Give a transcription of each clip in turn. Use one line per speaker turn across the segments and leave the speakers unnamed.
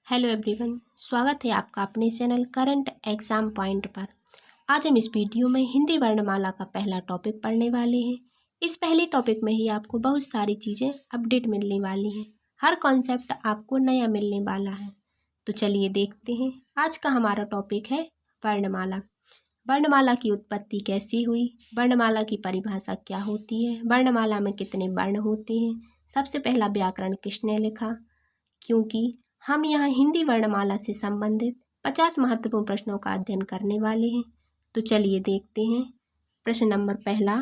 Hello everyone, स्वागत है आपका अपने चैनल करंट एग्जाम पॉइंट पर। आज हम इस वीडियो में हिंदी वर्णमाला का पहला टॉपिक पढ़ने वाले हैं। इस पहले टॉपिक में ही आपको बहुत सारी चीज़ें अपडेट मिलने वाली हैं। हर कॉन्सेप्ट आपको नया मिलने वाला है। तो चलिए देखते हैं। आज का हमारा टॉपिक है वर्णमाला। वर्णमाला की उत्पत्ति कैसी हुई, वर्णमाला की परिभाषा क्या होती है, वर्णमाला में कितने वर्ण होते हैं, सबसे पहला व्याकरण किसने लिखा, क्योंकि हम यहाँ हिंदी वर्णमाला से संबंधित 50 महत्वपूर्ण प्रश्नों का अध्ययन करने वाले हैं। तो चलिए देखते हैं। प्रश्न नंबर पहला,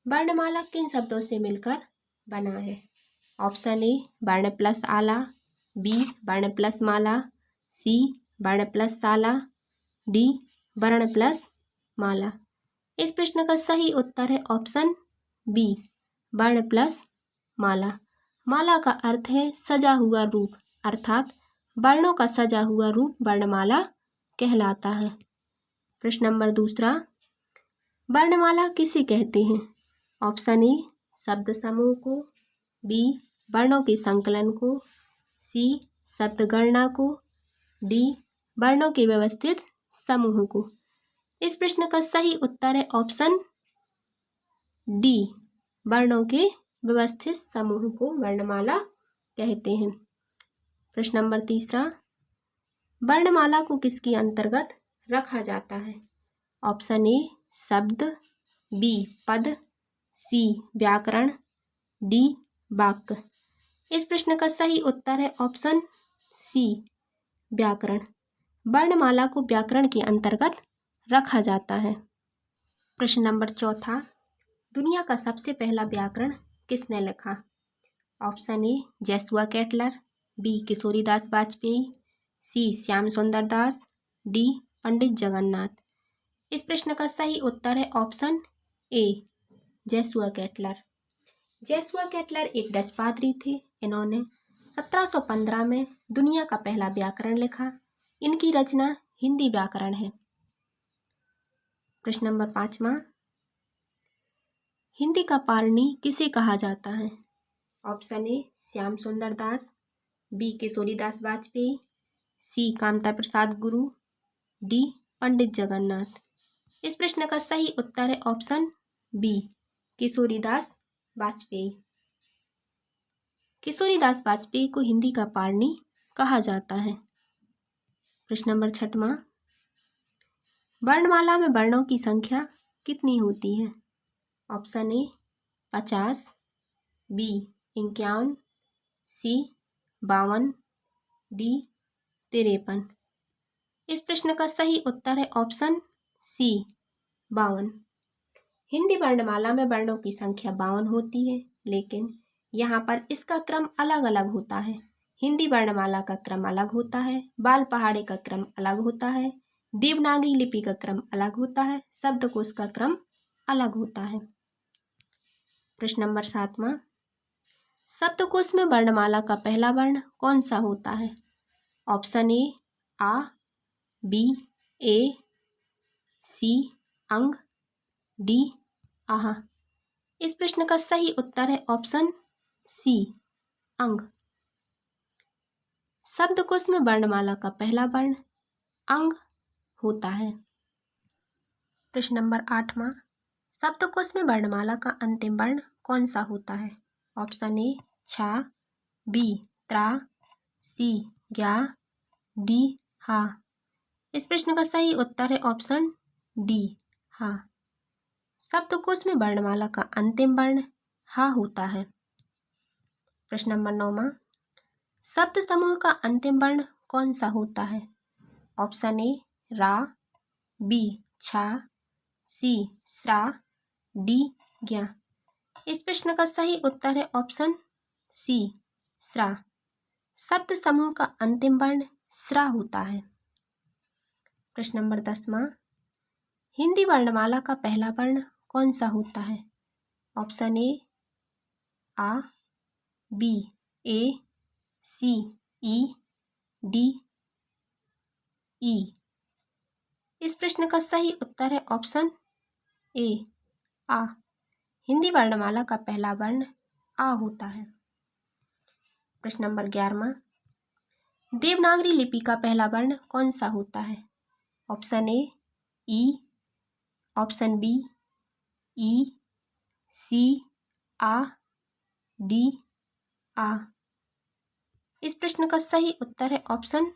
वर्णमाला किन शब्दों से मिलकर बना है? ऑप्शन ए वर्ण प्लस आला, बी वर्ण प्लस माला, सी वर्ण प्लस साला, डी वर्ण प्लस माला। इस प्रश्न का सही उत्तर है ऑप्शन बी वर्ण प्लस माला। माला का अर्थ है सजा हुआ रूप, अर्थात वर्णों का सजा हुआ रूप वर्णमाला कहलाता है। प्रश्न नंबर दूसरा, वर्णमाला किसे कहते हैं? ऑप्शन ए शब्द समूह को, बी वर्णों के संकलन को, सी शब्द गणना को, डी वर्णों के व्यवस्थित समूह को। इस प्रश्न का सही उत्तर है ऑप्शन डी वर्णों के व्यवस्थित समूह को वर्णमाला कहते हैं। प्रश्न नंबर तीसरा, वर्णमाला को किसके अंतर्गत रखा जाता है? ऑप्शन ए शब्द, बी पद, सी व्याकरण, डी वाक्य। इस प्रश्न का सही उत्तर है ऑप्शन सी व्याकरण। वर्णमाला को व्याकरण के अंतर्गत रखा जाता है। प्रश्न नंबर चौथा, दुनिया का सबसे पहला व्याकरण किसने लिखा? Option A Joshua Ketelaar, B Kishoridas Vajpeyi, C Shyam Sundar Das, D पंडित जगन्नाथ। इस प्रश्न का सही उत्तर है option A Joshua Ketelaar. जसुआ Ketelaar एक डच पादरी थे। इन्होंने 1715 में दुनिया का पहला व्याकरण लिखा। इनकी रचना हिंदी व्याकरण है। प्रश्न नंबर पांचवा, हिंदी का पाणिनि किसे कहा जाता है? ऑप्शन ए श्याम सुंदर दास, बी किशोरीदास वाजपेयी, सी कामता प्रसाद गुरु, डी पंडित जगन्नाथ। इस प्रश्न का सही उत्तर है ऑप्शन बी किशोरीदास वाजपेयी। किशोरीदास वाजपेयी को हिंदी का पाणिनि कहा जाता है। प्रश्न नंबर छठवां, वर्णमाला में वर्णों की संख्या कितनी होती है? Option A 50, B 51, C 52, D 53। इस प्रश्न का सही उत्तर है ऑप्शन सी 52। हिंदी वर्णमाला में वर्णों की संख्या 52 होती है, लेकिन यहाँ पर इसका क्रम अलग अलग होता है। हिंदी वर्णमाला का क्रम अलग होता है, बाल पहाड़ी का क्रम अलग होता है, देवनागरी लिपि का क्रम अलग होता है, शब्दकोश का क्रम अलग होता है। प्रश्न नंबर 7वां, शब्दकोश में वर्णमाला का पहला वर्ण कौन सा होता है? ऑप्शन ए आ, बी ए, सी अंग, डी आहा। इस प्रश्न का सही उत्तर है ऑप्शन सी अंग। शब्दकोश में वर्णमाला का पहला वर्ण अंग होता है। प्रश्न नंबर 8वां, शब्दकोश में वर्णमाला का अंतिम वर्ण कौन सा होता है? ऑप्शन ए छा, बी त्रा, सी ग्या, डी हा। इस प्रश्न का सही उत्तर है ऑप्शन डी हा। शब्दकोश में वर्णमाला का अंतिम वर्ण हा होता है। प्रश्न नंबर 9वां, शब्द समूह का अंतिम वर्ण कौन सा होता है? ऑप्शन ए रा, बी छा, सी श्रा, डी ज्ञा। इस प्रश्न का सही उत्तर है ऑप्शन सी श्रा। शब्द समूह का अंतिम वर्ण श्रा होता है। प्रश्न नंबर 10वां, हिंदी वर्णमाला का पहला वर्ण कौन सा होता है? ऑप्शन ए आ, बी ए, सी ई, डी ई। इस प्रश्न का सही उत्तर है ऑप्शन ए आ। हिंदी वर्णमाला का पहला वर्ण आ होता है। प्रश्न नंबर 11वां, देवनागरी लिपि का पहला वर्ण कौन सा होता है? ऑप्शन ए ई, ऑप्शन बी ई, सी आ, डी आ। इस प्रश्न का सही उत्तर है ऑप्शन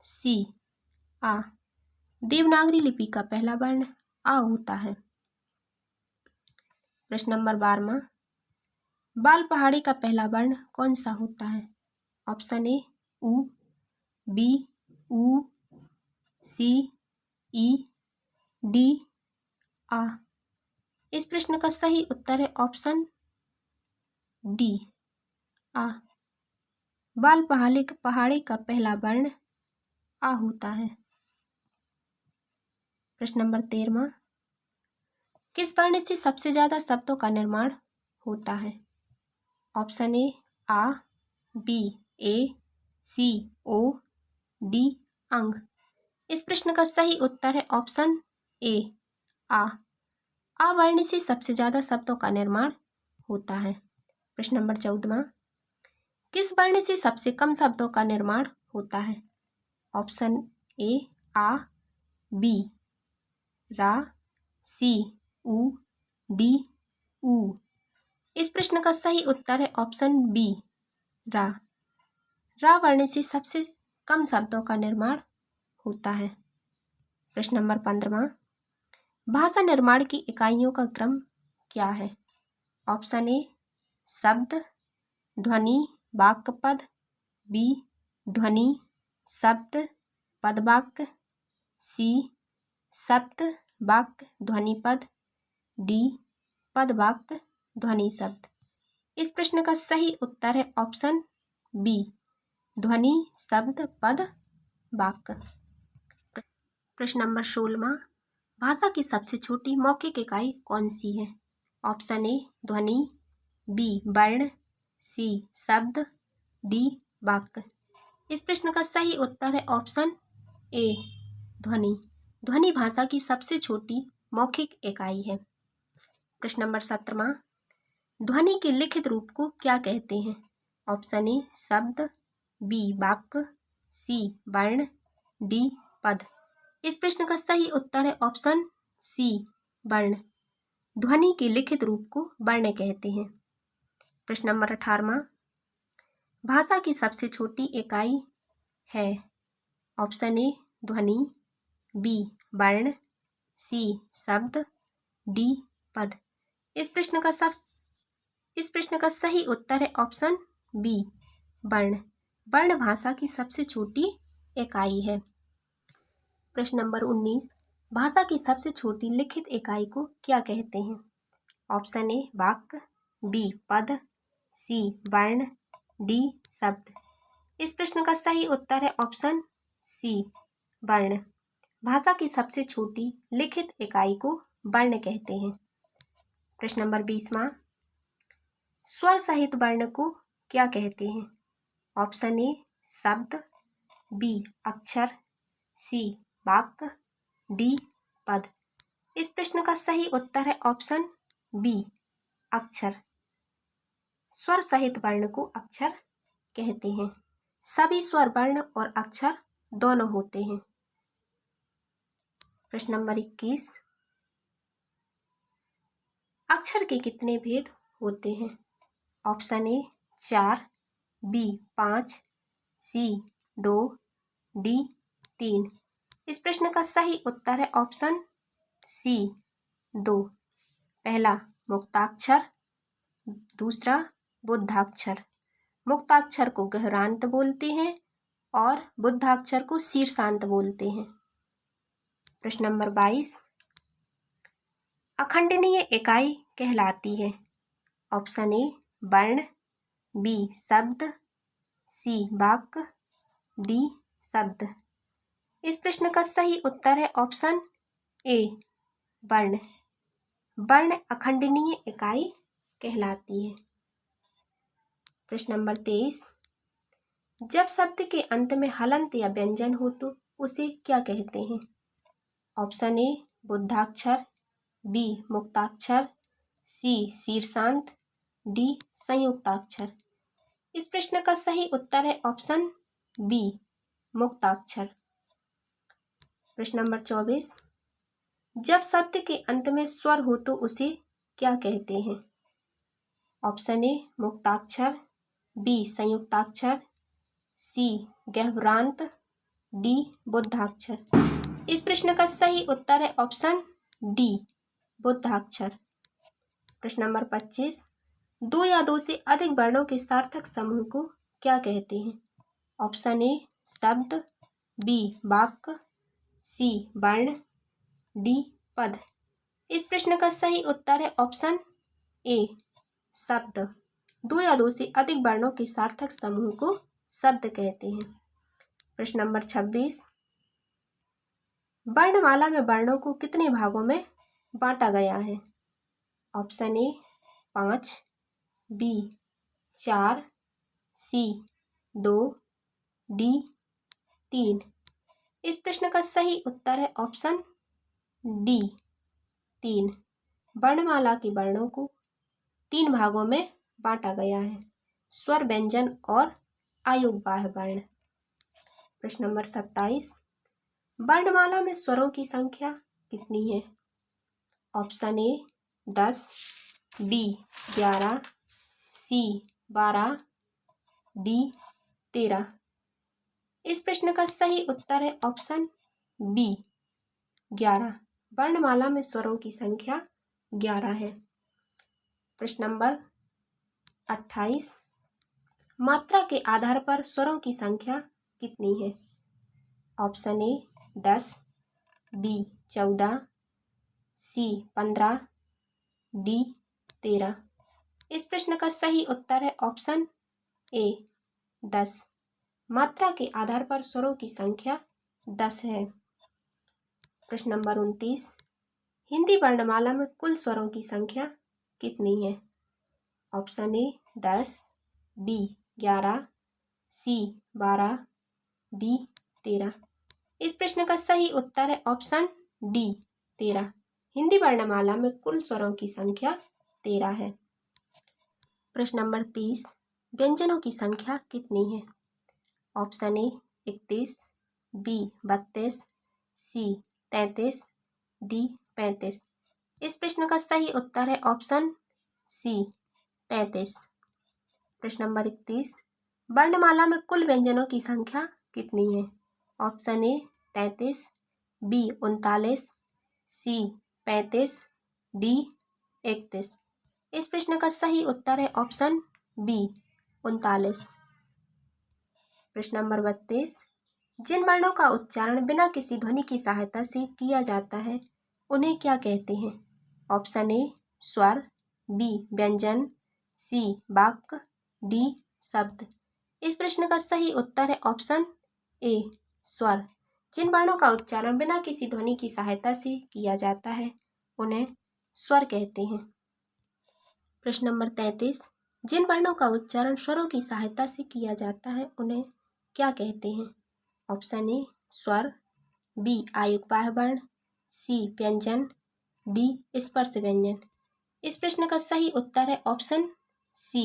सी आ। देवनागरी लिपि का पहला वर्ण आ होता है। प्रश्न नंबर 12वां, बाल पहाड़ी का पहला वर्ण कौन सा होता है? ऑप्शन ए उ, बी उ, सी ई, डी आ। इस प्रश्न का सही उत्तर है ऑप्शन डी आ। बाल पहाड़ी का पहला वर्ण आ होता है। प्रश्न नंबर 13वां, किस वर्ण से सबसे ज्यादा शब्दों का निर्माण होता है? ऑप्शन ए आ, बी ए, सी ओ, डी अंग। इस प्रश्न का सही उत्तर है ऑप्शन ए आ। आ वर्ण से सबसे ज्यादा शब्दों का निर्माण होता है। प्रश्न नंबर 14वां, किस वर्ण से सबसे कम शब्दों का निर्माण होता है? ऑप्शन ए आ, बी रा, सी उ, डी उ। इस प्रश्न का सही उत्तर है ऑप्शन बी रा। रा वर्ण से सबसे कम शब्दों का निर्माण होता है। प्रश्न नंबर 15वां, भाषा निर्माण की इकाइयों का क्रम क्या है? ऑप्शन ए शब्द, ध्वनि, वाक्य, पद, बी ध्वनि, शब्द, पद, वाक्य, सी शब्द, वाक्य, ध्वनि, पद, डी पद, वाक्य, ध्वनि, शब्द। इस प्रश्न का सही उत्तर है ऑप्शन बी ध्वनि, शब्द, पद, वाक्य। प्रश्न नंबर 16वां, भाषा की सबसे छोटी मौखिक इकाई कौन सी है? ऑप्शन ए ध्वनि, बी वर्ण, सी शब्द, डी वाक्य। इस प्रश्न का सही उत्तर है ऑप्शन ए ध्वनि। ध्वनि भाषा की सबसे छोटी मौखिक इकाई है। प्रश्न नंबर 17वां, ध्वनि के लिखित रूप को क्या कहते हैं? ऑप्शन ए शब्द, बी वाक्य, सी वर्ण, डी पद। इस प्रश्न का सही उत्तर है ऑप्शन सी वर्ण। ध्वनि के लिखित रूप को वर्ण कहते हैं। प्रश्न नंबर 18वां, भाषा की सबसे छोटी इकाई है? ऑप्शन ए ध्वनि, बी वर्ण, सी शब्द, डी पद। इस प्रश्न का सही उत्तर है ऑप्शन बी वर्ण। वर्ण भाषा की सबसे छोटी इकाई है। प्रश्न नंबर 19, भाषा की सबसे छोटी लिखित इकाई को क्या कहते हैं? ऑप्शन ए वाक्य, बी पद, सी वर्ण, डी शब्द। इस प्रश्न का सही उत्तर है ऑप्शन सी वर्ण। भाषा की सबसे छोटी लिखित इकाई को वर्ण कहते हैं। प्रश्न नंबर 20वां, स्वर सहित वर्ण को क्या कहते हैं? ऑप्शन ए शब्द, बी अक्षर, सी वाक्य, डी पद। इस प्रश्न का सही उत्तर है ऑप्शन बी अक्षर। स्वर सहित वर्ण को अक्षर कहते हैं। सभी स्वर वर्ण और अक्षर दोनों होते हैं। प्रश्न नंबर 21, अक्षर के कितने भेद होते हैं? Option A 4, B 5, C 2, D 3। इस प्रश्न का सही उत्तर है ऑप्शन सी 2। पहला मुक्ताक्षर, दूसरा बुद्धाक्षर। मुक्ताक्षर को गहरांत बोलते हैं और बुद्धाक्षर को शीर्षांत बोलते हैं। प्रश्न नंबर 22, अखंडनीय इकाई कहलाती है? ऑप्शन ए वर्ण, बी शब्द, सी वाक्य, डी शब्द। इस प्रश्न का सही उत्तर है ऑप्शन ए वर्ण। वर्ण अखंडनीय इकाई कहलाती है। प्रश्न नंबर 23, जब शब्द के अंत में हलंत या व्यंजन हो तो उसे क्या कहते हैं? ऑप्शन ए बुद्धाक्षर, बी मुक्ताक्षर, सी शीर्षांत, डी संयुक्ताक्षर। इस प्रश्न का सही उत्तर है ऑप्शन बी मुक्ताक्षर। प्रश्न नंबर 24, जब शब्द के अंत में स्वर हो तो उसे क्या कहते हैं? ऑप्शन ए मुक्ताक्षर, बी संयुक्ताक्षर, सी गह्वरांत, डी बुद्धाक्षर। इस प्रश्न का सही उत्तर है ऑप्शन डी बुद्धाक्षर। प्रश्न नंबर 25, दो या दो से अधिक वर्णों के सार्थक समूह को क्या कहते हैं? ऑप्शन ए शब्द, बी वाक्य, सी वर्ण, डी पद। इस प्रश्न का सही उत्तर है ऑप्शन ए शब्द। दो या दो से अधिक वर्णों के सार्थक समूह को शब्द कहते हैं। प्रश्न नंबर 26, वर्णमाला में वर्णों को कितने भागों में बांटा गया है? Option A 5, B 4, C 2, D 3। इस प्रश्न का सही उत्तर है ऑप्शन डी 3। वर्णमाला के वर्णों को 3 भागों में बांटा गया है, स्वर, व्यंजन और आयुर्वाह वर्ण। प्रश्न नंबर 27, वर्णमाला में स्वरों की संख्या कितनी है? Option A 10, B 11, C 12, D 13। इस प्रश्न का सही उत्तर है ऑप्शन बी 11। वर्णमाला में स्वरों की संख्या 11 है। प्रश्न नंबर 28, मात्रा के आधार पर स्वरों की संख्या कितनी है? Option A 10, B 14, C 15, D 13। इस प्रश्न का सही उत्तर है ऑप्शन ए 10। मात्रा के आधार पर स्वरों की संख्या 10 है। प्रश्न नंबर 29, हिंदी वर्णमाला में कुल स्वरों की संख्या कितनी है? Option A 10, B 11, C 12, D 13। इस प्रश्न का सही उत्तर है ऑप्शन डी 13। हिंदी वर्णमाला में कुल स्वरों की संख्या 13 है। प्रश्न नंबर 30, व्यंजनों की संख्या कितनी है? Option A 31, B 32, C 33, D 35। इस प्रश्न का सही उत्तर है ऑप्शन सी 33। प्रश्न नंबर 31, वर्णमाला में कुल व्यंजनों की संख्या कितनी है? Option A 33, B 39, C 35, D 31। इस प्रश्न का सही उत्तर है ऑप्शन बी 39। प्रश्न नंबर 32, जिन वर्णों का उच्चारण बिना किसी ध्वनि की सहायता से किया जाता है उन्हें क्या कहते हैं? ऑप्शन ए स्वर, बी व्यंजन, सी वाक्य, डी शब्द। इस प्रश्न का सही उत्तर है ऑप्शन ए स्वर। जिन वर्णों का उच्चारण बिना किसी ध्वनि की सहायता से किया जाता है उन्हें स्वर कहते हैं। प्रश्न नंबर 33, जिन वर्णों का उच्चारण स्वरों की सहायता से किया जाता है उन्हें क्या कहते हैं? ऑप्शन ए स्वर, बी आयुर्वाह वर्ण, सी व्यंजन, डी स्पर्श व्यंजन। इस प्रश्न का सही उत्तर है ऑप्शन सी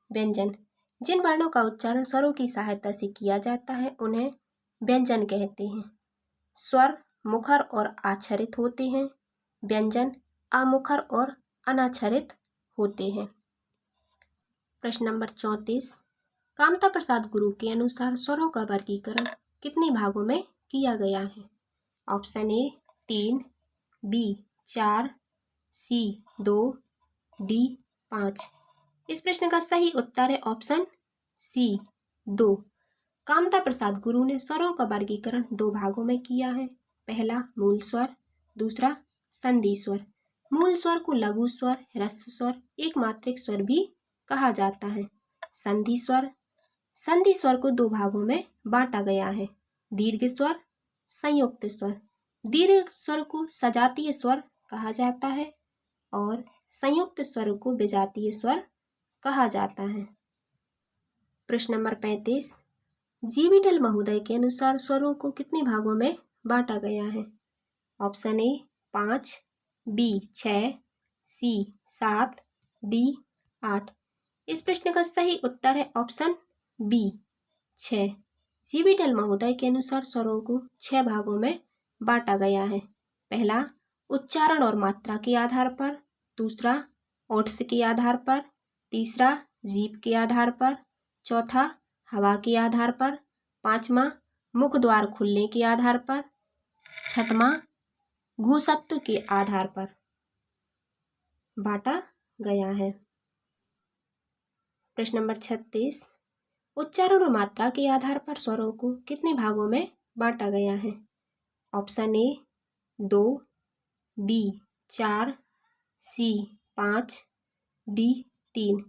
व्यंजन। जिन वर्णों का उच्चारण स्वरों की सहायता से किया जाता है उन्हें व्यंजन कहते हैं। स्वर मुखर और आच्छरित होते हैं, व्यंजन आमुखर और अनाच्छरित होते हैं। प्रश्न नंबर 34, कामता प्रसाद गुरु के अनुसार स्वरों का वर्गीकरण कितने भागों में किया गया है? Option A 3, B 4, C 2, D 5। इस प्रश्न का सही उत्तर है ऑप्शन सी 2। कामता प्रसाद गुरु ने स्वरों का वर्गीकरण 2 भागों में किया है। पहला मूल स्वर, दूसरा संधि स्वर। मूल स्वर को लघु स्वर, ह्रस्व स्वर, एक मात्रिक स्वर भी कहा जाता है। संधि स्वर को 2 भागों में बांटा गया है, दीर्घ स्वर, संयुक्त स्वर। दीर्घ स्वर को सजातीय स्वर कहा जाता है और संयुक्त स्वर को विजातीय स्वर कहा जाता है। प्रश्न नंबर 35, जी.वी.डल महोदय के अनुसार स्वरों को कितने भागों में बांटा गया है? Option A 5, B 6, C 7, D 8। इस प्रश्न का सही उत्तर है ऑप्शन बी 6। जीबीटल महोदय के अनुसार स्वरों को 6 भागों में बांटा गया है। पहला, उच्चारण और मात्रा के आधार पर। दूसरा, ओट्स के आधार पर। तीसरा, जीभ के आधार पर। चौथा, हवा के आधार पर। पांचवा, मुख द्वार खुलने के आधार पर। छठवां, घूसत्व के आधार पर बांटा गया है। प्रश्न नंबर 36, उच्चारण और मात्रा के आधार पर स्वरों को कितने भागों में बांटा गया है? Option A 2, B 4, C 5, D 3।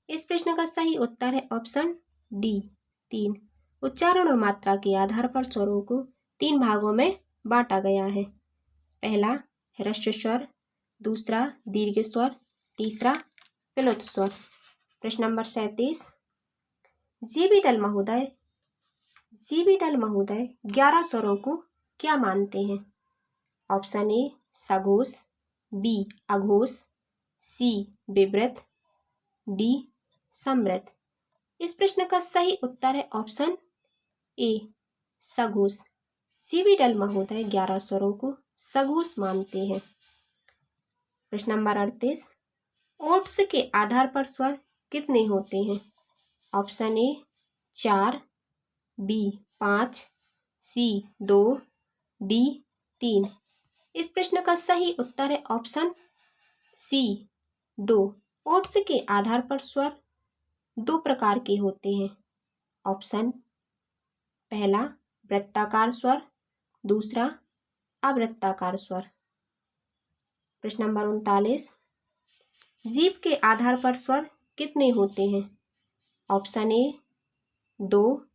इस प्रश्न का सही उत्तर है ऑप्शन डी 3। उच्चारण और मात्रा के आधार पर स्वरों को 3 भागों में बांटा गया है। पहला, ह्रस्व स्वर। दूसरा, दीर्घ स्वर। तीसरा, प्लुत स्वर। प्रश्न नंबर 37, जीबीटल महोदय 11 स्वरों को क्या मानते हैं? ऑप्शन ए सघोष, बी अघोष, सी विवृत, डी समृत। इस प्रश्न का सही उत्तर है ऑप्शन ए सघोष। जीबीटल महोदय 11 स्वरों को सघोष मानते हैं। प्रश्न नंबर 38, ओट्स के आधार पर स्वर कितने होते हैं? Option A 4, B 5, C 2, D 3। इस प्रश्न का सही उत्तर है ऑप्शन सी 2। ओट्स के आधार पर स्वर 2 प्रकार के होते हैं। ऑप्शन पहला, वृत्ताकार स्वर। दूसरा, अवृत्ताकार स्वर। प्रश्न नंबर 39, जीभ के आधार पर स्वर कितने होते हैं? Option A 2,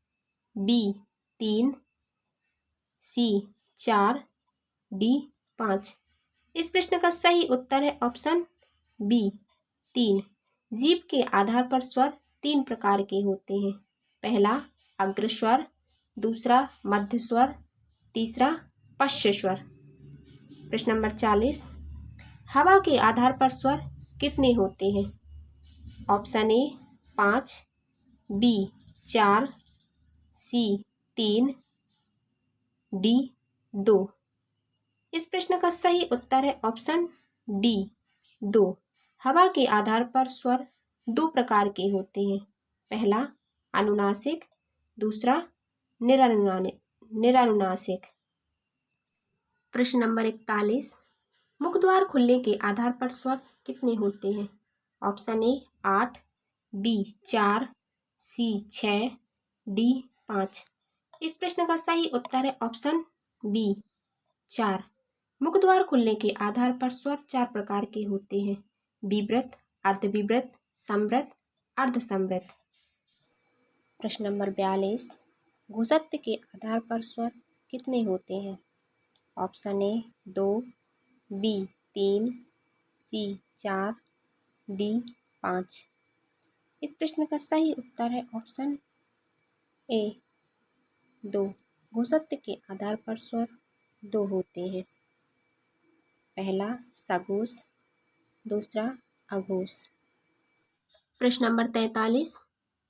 B 3, C 4, D 5। इस प्रश्न का सही उत्तर है ऑप्शन बी 3। जीभ के आधार पर स्वर 3 प्रकार के होते हैं। पहला, अग्र स्वर। दूसरा, मध्य स्वर। तीसरा, पश्च स्वर। प्रश्न नंबर 40, हवा के आधार पर स्वर कितने होते हैं? Option A 5, B 4, C 3, D 2। इस प्रश्न का सही उत्तर है ऑप्शन डी 2। हवा के आधार पर स्वर 2 प्रकार के होते हैं। पहला, अनुनासिक। दूसरा, निरनुनासिक। प्रश्न नंबर 41, मुख द्वार खुलने के आधार पर स्वर कितने होते हैं? Option A 8, B 4, C 6, D 5। इस प्रश्न का सही उत्तर है ऑप्शन बी 4। मुख द्वार खुलने के आधार पर स्वर 4 प्रकार के होते हैं। विवृत, अर्धविवृत, समृत, अर्धसमृत। प्रश्न नंबर 42, घूसत्व के आधार पर स्वर कितने होते हैं? Option A 2, B 3, C 4, D 5। इस प्रश्न का सही उत्तर है ऑप्शन ए 2। घूसत्व के आधार पर स्वर 2 होते हैं। पहला, सघोष। दूसरा, अघोष। प्रश्न नंबर 43,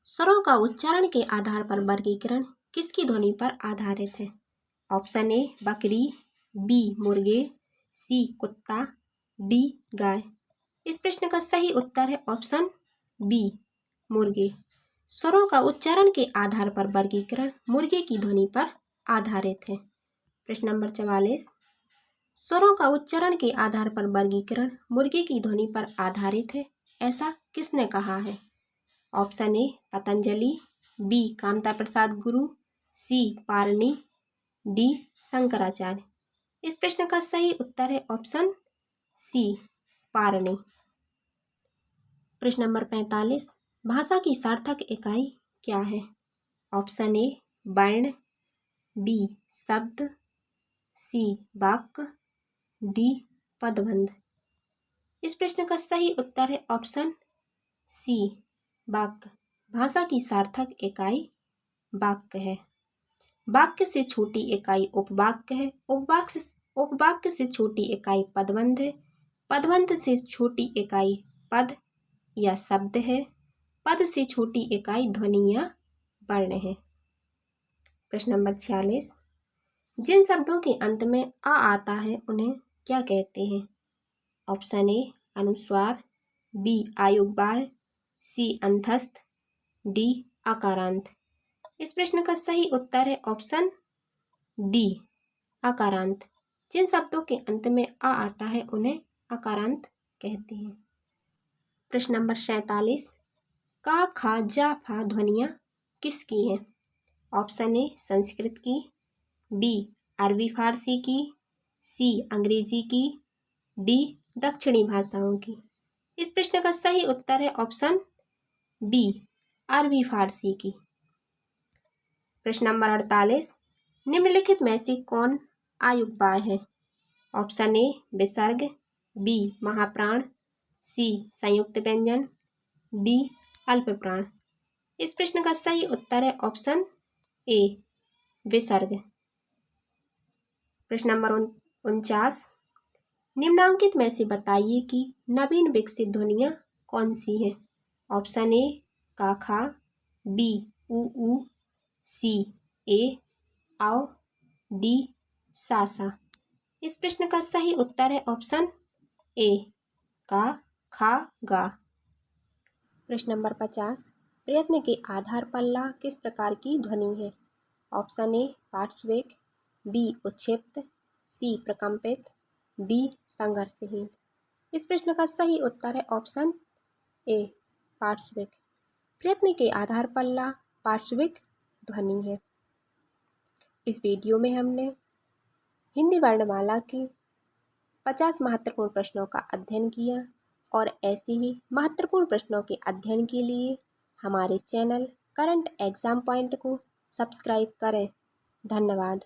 स्वरों का उच्चारण के आधार पर वर्गीकरण किसकी ध्वनि पर आधारित है? ऑप्शन ए बकरी, बी मुर्गे, सी कुत्ता, डी गाय। इस प्रश्न का सही उत्तर है ऑप्शन बी मुर्गे। स्वरों का उच्चारण के आधार पर वर्गीकरण मुर्गे की ध्वनि पर आधारित है। प्रश्न नंबर 44, स्वरों का उच्चारण के आधार पर वर्गीकरण मुर्गे की ध्वनि पर आधारित है, ऐसा किसने कहा है? Option A Patanjali, B Kamta Prasad Guru, C पारणी, D Shankaracharya. इस प्रश्न का सही उत्तर है ऑप्शन सी पारणी। प्रश्न नंबर 45, भाषा की सार्थक इकाई क्या है? ऑप्शन ए वर्ण, बी शब्द, सी वाक्य, डी पदबंध। इस प्रश्न का सही उत्तर है ऑप्शन सी वाक्य। भाषा की सार्थक इकाई वाक्य है। वाक्य से छोटी इकाई उपवाक्य है। उपवाक्य से छोटी इकाई पदबंध है। पदबंध से छोटी इकाई पद या शब्द है। पद से छोटी इकाई ध्वनि या वर्ण है। प्रश्न नंबर 46, जिन शब्दों के अंत में आ आता है उन्हें क्या कहते हैं? ऑप्शन ए अनुस्वार, बी आयुर्बाह, सी अंतस्थ, डी आकारांत। इस प्रश्न का सही उत्तर है ऑप्शन डी आकारांत। जिन शब्दों के अंत में आ आता है उन्हें आकारांत कहते हैं। प्रश्न नंबर 47, का खा जा फा ध्वनियाँ किसकी हैं? ऑप्शन ए संस्कृत की, बी अरबी फारसी की, सी अंग्रेजी की, डी दक्षिणी भाषाओं की। इस प्रश्न का सही उत्तर है ऑप्शन बी अरबी फारसी की। प्रश्न नंबर 48, निम्नलिखित में से कौन आयुक्ताय है? ऑप्शन ए विसर्ग, बी महाप्राण, सी संयुक्त व्यंजन, डी अल्प प्राण। इस प्रश्न का सही उत्तर है ऑप्शन ए विसर्ग। प्रश्न नंबर 49, निम्नांकित में से बताइए कि नवीन विकसित ध्वनियाँ कौन सी हैं? ऑप्शन ए का खा, बी उ, सी ए आओ, डी सा सा। इस प्रश्न का सही उत्तर है ऑप्शन ए का खा गा। प्रश्न नंबर 50, प्रयत्न के आधार पर ला किस प्रकार की ध्वनि है? ऑप्शन ए पार्श्विक, बी उच्छिप्त, सी प्रकंपित, डी संघर्षहीन। इस प्रश्न का सही उत्तर है ऑप्शन ए पार्श्विक। प्रयत्न के आधार पर ला पार्श्विक ध्वनि है। इस वीडियो में हमने हिंदी वर्णमाला के 50 महत्वपूर्ण प्रश्नों का अध्ययन किया और ऐसे ही महत्वपूर्ण प्रश्नों के अध्ययन के लिए हमारे चैनल करंट एग्जाम पॉइंट को सब्सक्राइब करें। धन्यवाद।